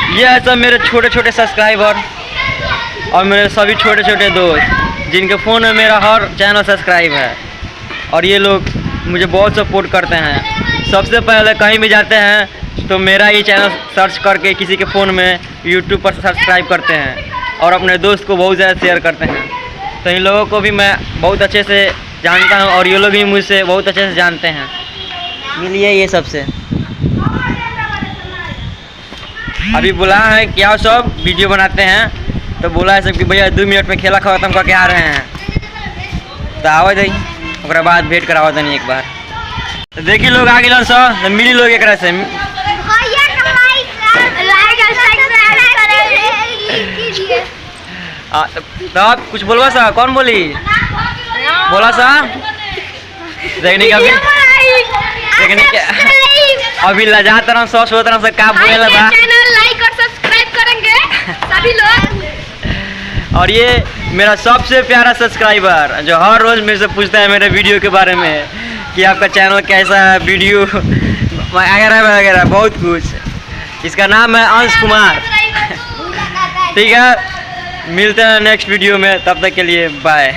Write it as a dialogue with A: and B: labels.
A: ये है सब मेरे छोटे छोटे सब्सक्राइबर और मेरे सभी छोटे छोटे दोस्त जिनके फ़ोन में मेरा हर चैनल सब्सक्राइब है। और ये लोग मुझे बहुत सपोर्ट करते हैं। सबसे पहले कहीं भी जाते हैं तो मेरा ही चैनल सर्च करके किसी के फ़ोन में यूट्यूब पर सब्सक्राइब करते हैं और अपने दोस्त को बहुत ज़्यादा शेयर करते हैं। तो इन लोगों को भी मैं बहुत अच्छे से जानता हूँ और ये लोग भी मुझसे बहुत अच्छे से जानते हैं। मिलिए ये सबसे। अभी बोला है क्या सब वीडियो बनाते हैं तो बोला है सब कि भैया 2 मिनट में खेला खत्म करके आ रहे हैं तो आवा दी और बाद भेंट करावा तनी एक बार। तो देखिए लोग आ गए सब तो मिली लोग एक से तो आप कुछ बोलवा सा कौन बोली बोला सा देखने का अभी लजा तरह सौ तरह से का बोले बा
B: लाइक और सब्सक्राइब करेंगे सभी लोग।
A: और ये मेरा सबसे प्यारा सब्सक्राइबर जो हर रोज़ मेरे से पूछता है मेरे वीडियो के बारे में कि आपका चैनल कैसा है, वीडियो वगैरह वगैरह बहुत कुछ। इसका नाम है अंश कुमार। ठीक है, मिलते हैं नेक्स्ट वीडियो में, तब तक के लिए बाय।